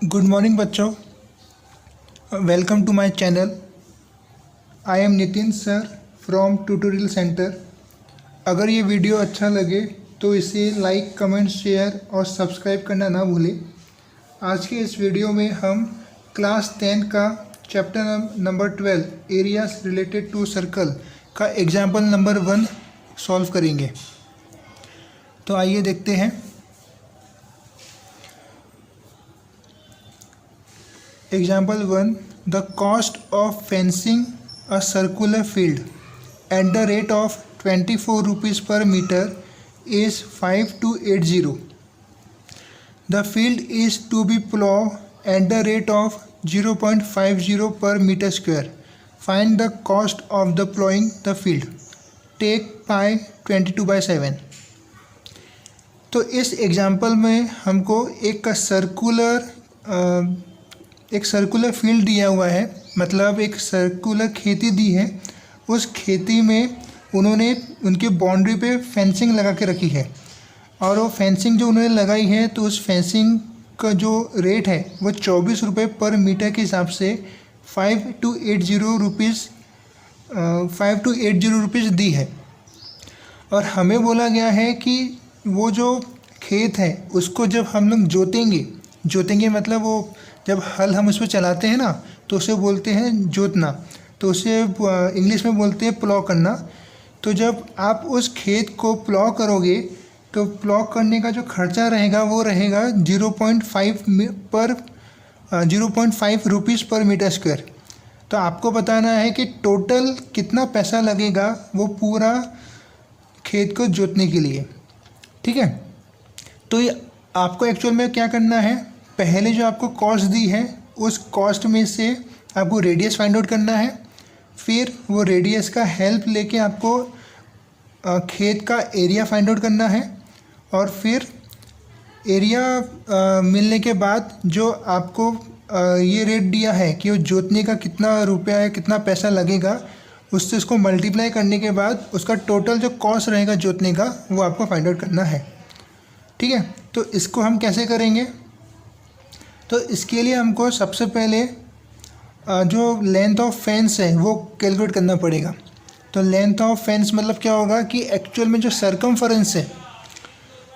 Good morning बच्चों, welcome to my channel. I am Nitin sir from tutorial centre. अगर ये video अच्छा लगे तो इसे लाइक, कमेंट, शेयर और सब्सक्राइब करना ना भूलें। आज के इस वीडियो में हम क्लास 10 का chapter number 12 areas related to circle का एग्जाम्पल नंबर 1 सॉल्व करेंगे। तो आइए देखते हैं। Example 1. The cost of fencing a circular field at the rate of 24 rupees per meter is 5280. The field is to be plowed at the rate of 0.50 per meter square. Find the cost of the plowing the field. Take pi 22/7. तो इस example में हमको एक circular field दिया हुआ है, मतलब एक सर्कुलर खेती दी है। उस खेती में उन्होंने उनके बाउंड्री पे फेंसिंग लगा के रखी है, और वो फेंसिंग जो उन्होंने लगाई है तो उस फेंसिंग का जो रेट है वो 24 रुपये पर मीटर के हिसाब से 5280 रुपीज़ दी है। और हमें बोला गया है कि वो जो खेत है उसको जब हम लोग जोतेंगे मतलब वो जब हल हम उस पर चलाते हैं ना तो उसे बोलते हैं जोतना, तो उसे इंग्लिश में बोलते हैं प्लॉ करना। तो जब आप उस खेत को प्लॉ करोगे तो प्लॉ करने का जो खर्चा रहेगा वो रहेगा 0.5 रुपीज़ पर मीटर स्क्वायर। तो आपको बताना है कि टोटल कितना पैसा लगेगा वो पूरा खेत को जोतने के लिए। ठीक है, तो ये आपको एक्चुअल में क्या करना है, पहले जो आपको कॉस्ट दी है उस कॉस्ट में से आपको रेडियस फाइंड आउट करना है। फिर वो रेडियस का हेल्प लेके आपको खेत का एरिया फाइंड आउट करना है, और फिर एरिया मिलने के बाद जो आपको ये रेट दिया है कि वो जोतने का कितना रुपया है, कितना पैसा लगेगा, उससे उसको मल्टीप्लाई करने के बाद उसका टोटल जो कॉस्ट रहेगा जोतने का वो आपको फाइंड आउट करना है। ठीक है, तो इसको हम कैसे करेंगे? तो इसके लिए हमको सबसे पहले जो लेंथ ऑफ फेंस है वो कैलकुलेट करना पड़ेगा। तो लेंथ ऑफ फेंस मतलब क्या होगा कि एक्चुअल में जो सरकमफरेंस है,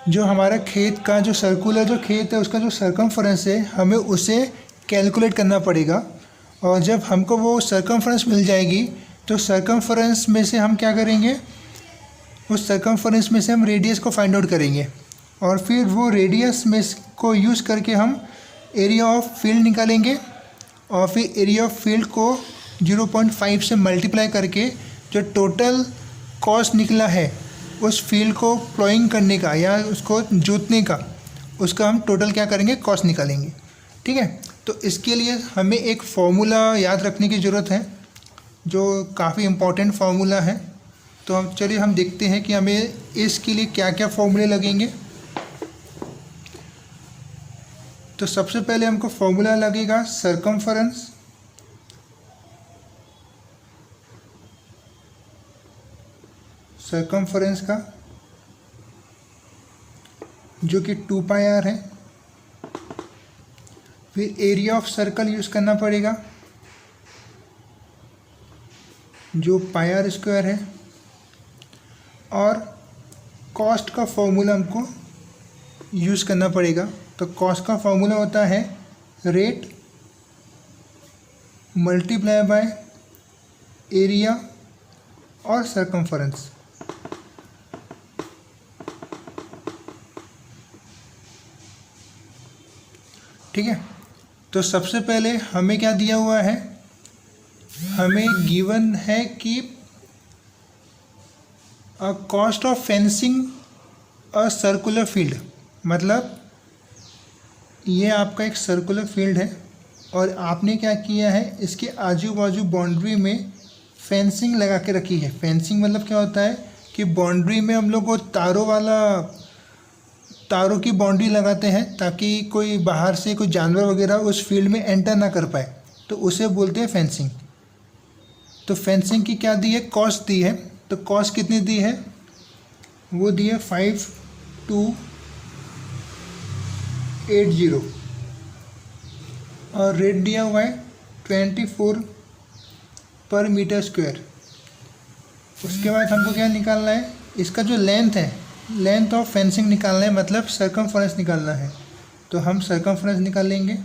जो हमारा खेत का जो सर्कुलर जो खेत है उसका जो सरकमफरेंस है, हमें उसे कैलकुलेट करना पड़ेगा। और जब हमको वो सरकमफरेंस मिल जाएगी तो सरकमफरेंस में से हम क्या करेंगे, उस सरकमफरेंस में से हम रेडियस को फाइंड आउट करेंगे, और फिर वो रेडियस में को यूज़ करके हम एरिया ऑफ फील्ड निकालेंगे, और फिर एरिया ऑफ फील्ड को 0.5 से मल्टीप्लाई करके जो टोटल कॉस्ट निकला है उस फील्ड को प्लॉइंग करने का या उसको जोतने का, उसका हम टोटल क्या करेंगे, कॉस्ट निकालेंगे। ठीक है, तो इसके लिए हमें एक फॉर्मूला याद रखने की ज़रूरत है जो काफ़ी इम्पोर्टेंट फार्मूला है। तो हम देखते हैं कि हमें इसके लिए क्या क्या फॉर्मूले लगेंगे। तो सबसे पहले हमको फॉर्मूला लगेगा सरकमफरेंस, का जो कि 2πr है। फिर एरिया ऑफ सर्कल यूज़ करना पड़ेगा जो πr² है, और कॉस्ट का फॉर्मूला हमको यूज़ करना पड़ेगा। तो कॉस्ट का फॉर्मूला होता है रेट मल्टीप्लाई बाय एरिया और सरकमफरेंस। ठीक है, तो सबसे पहले हमें क्या दिया हुआ है, हमें गिवन है कि cost of fencing a circular field, मतलब ये आपका एक सर्कुलर फील्ड है और आपने क्या किया है, इसके आजू बाजू बाउंड्री में फेंसिंग लगा के रखी है। फेंसिंग मतलब क्या होता है कि बाउंड्री में हम लोग वो तारों की बाउंड्री लगाते हैं ताकि कोई बाहर से कोई जानवर वगैरह उस फील्ड में एंटर ना कर पाए, तो उसे बोलते हैं फेंसिंग। तो फेंसिंग की क्या दी है, कॉस्ट दी है। तो कॉस्ट कितनी दी है, वो दी है 5280। और रेट दिया हुआ है 24 पर मीटर स्क्वायर। उसके बाद हमको क्या निकालना है, इसका जो लेंथ है, लेंथ ऑफ फेंसिंग निकालना है, मतलब सर्कमफ्रेंस निकालना है। तो हम सर्कमफ्रेंस निकाल लेंगे।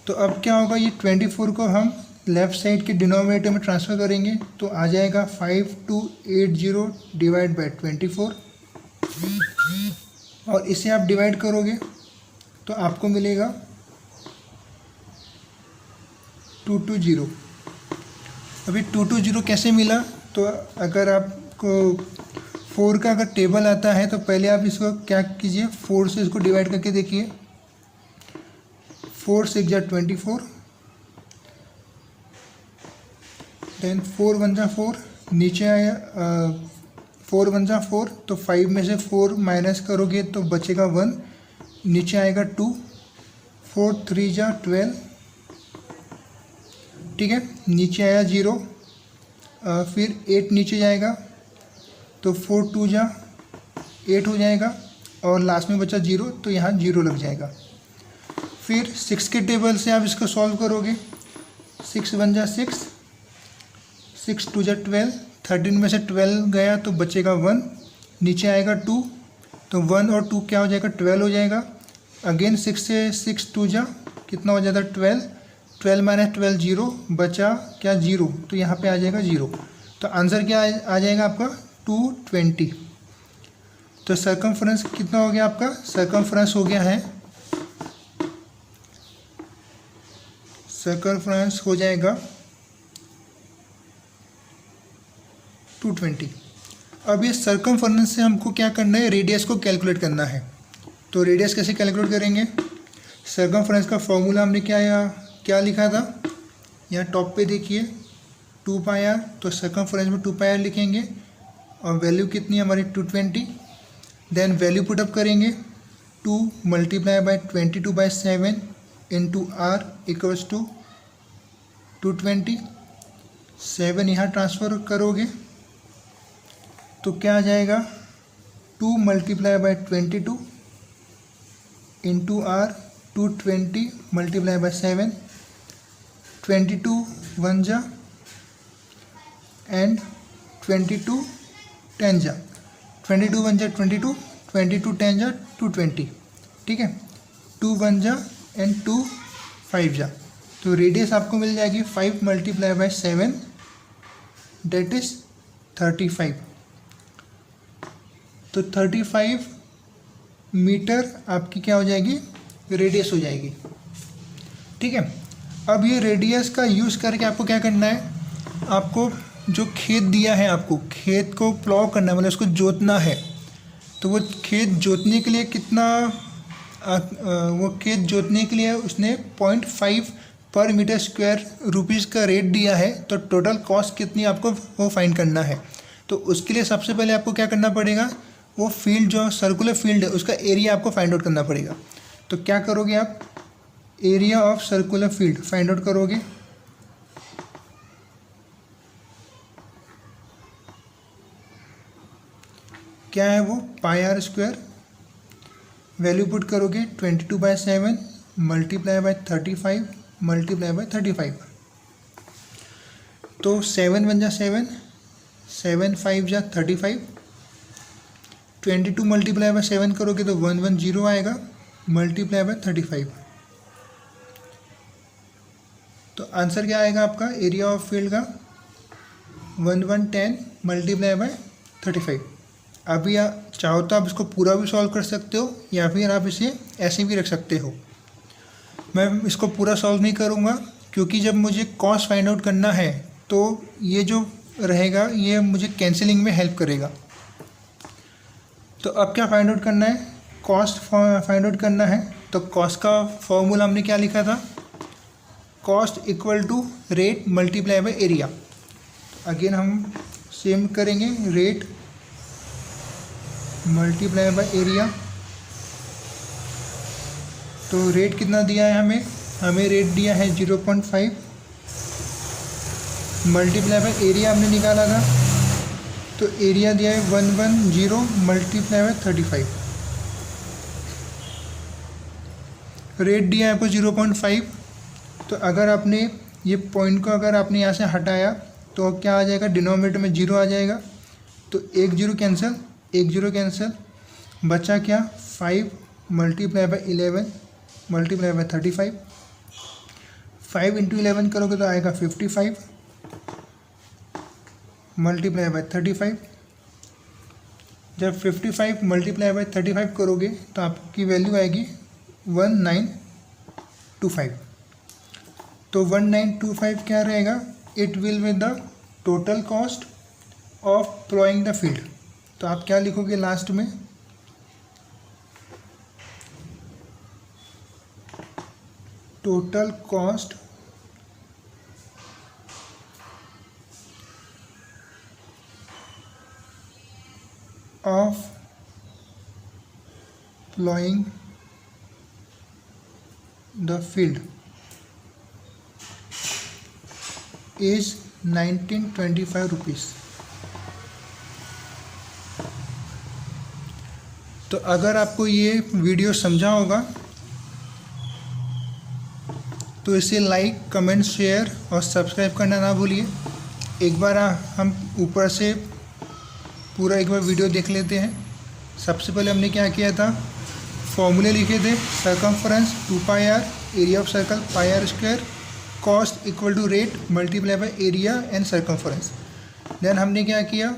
तो अब क्या होगा, ये 24 को हम लेफ़्ट साइड के डिनोमिनेटर में ट्रांसफ़र करेंगे तो आ जाएगा 5280 डिवाइड बाई 24, और इसे आप डिवाइड करोगे तो आपको मिलेगा 220। अभी 220 कैसे मिला, तो अगर आपको 4 का अगर टेबल आता है तो पहले आप इसको क्या कीजिए, 4 से इसको डिवाइड करके देखिए। 4 6 जा 24, देन 4 1 जा 4, नीचे आया 4 1 जा 4, तो 5 में से 4 माइनस करोगे तो बचेगा 1, नीचे आएगा 2, 4 3 जा 12, ठीक है, नीचे आया 0, फिर 8 नीचे जाएगा तो 4 2 जा 8 हो जाएगा, और लास्ट में बचा 0 तो यहाँ 0 लग जाएगा। फिर 6 के टेबल से आप इसको सॉल्व करोगे। 6 1 जा 6, 6 2 जा 12, 13 में से 12 गया तो बचेगा 1, नीचे आएगा 2, तो 1 और 2 क्या हो जाएगा, 12 हो जाएगा। अगेन 6 से 6 2 जा कितना हो जाता है 12, 12 माइनस 12 0, बचा क्या 0, तो यहाँ पे आ जाएगा 0। तो आंसर क्या आ जाएगा आपका 220। तो सर्कमफ्रेंस कितना हो गया आपका, सर्कमफ्रेंस हो गया है, सर्कमफ्रेंस हो जाएगा 220। अब ये सर्कमफ्रेंस से हमको क्या करना है, रेडियस को कैलकुलेट करना है। तो रेडियस कैसे कैलकुलेट करेंगे, सर्कमफ्रेंस का फॉर्मूला हमने क्या लिखा था, यहाँ टॉप पे देखिए 2 पाई आर, तो सर्कमफ्रेंस में 2 पाई आर लिखेंगे, और वैल्यू कितनी है हमारी 220। देन वैल्यू पुटअप करेंगे, 2 multiply by 22/7 into R equals to 220। 7 यहाँ ट्रांसफ़र करोगे तो क्या आ जाएगा, 2 multiply by 22 into R 220 multiply by 7, 22 1 जा एंड 22 10 जा, 22 1 जा 22, 22 10 जा 220, ठीक है, 2 1 जा एंड 2 5 जा। तो रेडियस आपको मिल जाएगी 5 मल्टीप्लाई बाई 7, डेट इज़ 35। तो 35 मीटर आपकी क्या हो जाएगी, रेडियस हो जाएगी, ठीक है। अब ये रेडियस का यूज़ करके आपको क्या करना है, आपको जो खेत दिया है, आपको खेत को प्लॉ करना है, मतलब उसको जोतना है। तो वो खेत जोतने के लिए कितना, वो खेत जोतने के लिए उसने 0.5 पर मीटर स्क्वायर रुपीज़ का रेट दिया है। तो टोटल कॉस्ट कितनी आपको वो फाइंड करना है। तो उसके लिए सबसे पहले आपको क्या करना पड़ेगा, वो फील्ड जो सर्कुलर फील्ड है उसका एरिया आपको फाइंड आउट करना पड़ेगा। तो क्या करोगे आप, area of circular field find out करोगे। क्या है वो, पाई आर स्क्वायर, वैल्यू पुट करोगे 22/7 मल्टीप्लाई बाई 35 मल्टीप्लाई बाई 35। तो 7 1 जा 7, 7 5 जा 35, 22 मल्टीप्लाई बाई 7 करोगे तो 110 आएगा, मल्टीप्लाई बाई 35। तो आंसर क्या आएगा आपका, एरिया ऑफ फील्ड का 1110 मल्टीप्लाई बाई 35। अभी आप चाहो तो आप इसको पूरा भी सॉल्व कर सकते हो, या फिर आप इसे ऐसे भी रख सकते हो। मैं इसको पूरा सॉल्व नहीं करूँगा, क्योंकि जब मुझे कॉस्ट फाइंड आउट करना है तो ये जो रहेगा ये मुझे कैंसिलिंग में हेल्प करेगा। तो अब क्या फाइंड आउट करना है, कॉस्ट फाइंड आउट करना है। तो कॉस्ट का फॉर्मूला हमने क्या लिखा था, cost equal to rate multiply by area. Again हम सेम करेंगे, रेट मल्टीप्लाई बाई एरिया। तो रेट कितना दिया है हमें रेट दिया है 0.5, मल्टीप्लाई बाई एरिया हमने निकाला था, तो एरिया दिया है 110 मल्टीप्लाई बाई 35। रेट दिया है आपको 0.5। तो अगर आपने ये पॉइंट को अगर आपने यहाँ से हटाया तो क्या आ जाएगा, डिनोमिनेटर में 0 आ जाएगा। तो 1 0 कैंसिल, 1 0 कैंसिल, बचा क्या 5 multiply by 11 multiply by 35। 5 into 11 करोगे तो आएगा 55 मल्टीप्लाई बाई 35। जब 55 मल्टीप्लाई बाई 35 करोगे तो आपकी वैल्यू आएगी 1925। तो 1925 क्या रहेगा, it will be the total cost of ploughing the field. तो आप क्या लिखोगे लास्ट में, total cost of plowing the field is 1925 rupees। तो अगर आपको ये वीडियो समझा होगा तो इसे लाइक, कमेंट, शेयर और सब्सक्राइब करना ना भूलिए। एक बार हम ऊपर से पूरा एक बार वीडियो देख लेते हैं। सबसे पहले हमने क्या किया था, फॉर्मूले लिखे थे, circumference 2πr, area of circle πr square, cost equal to rate multiply by area and circumference. Then हमने क्या किया,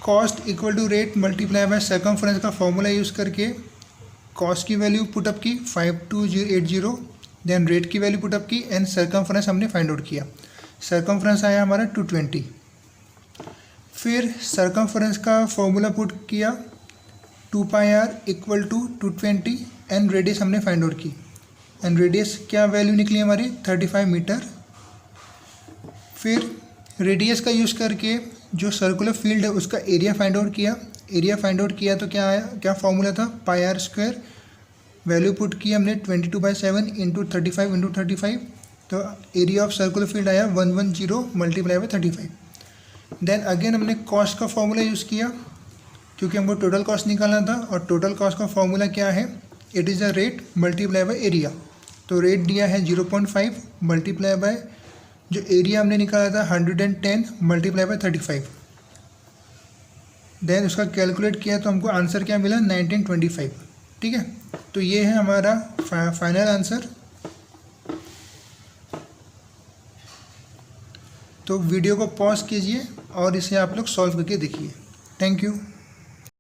cost equal to rate multiply by circumference का फॉर्मूला यूज़ करके कॉस्ट की वैल्यू पुटअप की 52080, देन रेट की value put up की and circumference हमने फाइंड आउट किया। सर्कमफ्रेंस आया हमारा 220। फिर सर्कमफ्रेंस का फॉर्मूला पुट किया 2πr equal to 220 and radius हमने फाइंड आउट की एंड रेडियस क्या वैल्यू निकली हमारी 35 मीटर। फिर रेडियस का यूज़ करके जो सर्कुलर फील्ड है उसका एरिया फाइंड आउट किया। एरिया फाइंड आउट किया तो क्या आया, क्या फॉर्मूला था, πr स्क्वायर, वैल्यू पुट की हमने 22/7 इंटू 35 इंटू 35। तो एरिया ऑफ सर्कुलर फील्ड आया 110 मल्टीप्लाई बाई 35। देन अगेन हमने कॉस्ट का फॉर्मूला यूज़ किया क्योंकि हमको टोटल कॉस्ट निकालना था और टोटल कॉस्ट का फॉर्मूला क्या है, it is a rate multiply by area. तो रेट दिया है 0.5 मल्टीप्लाई बाय जो एरिया हमने निकाला था 110 मल्टीप्लाई बाय 35। देन उसका कैलकुलेट किया तो हमको आंसर क्या मिला 1925। ठीक है, तो ये है हमारा फाइनल आंसर। तो वीडियो को पॉज कीजिए और इसे आप लोग सॉल्व करके देखिए। Thank you.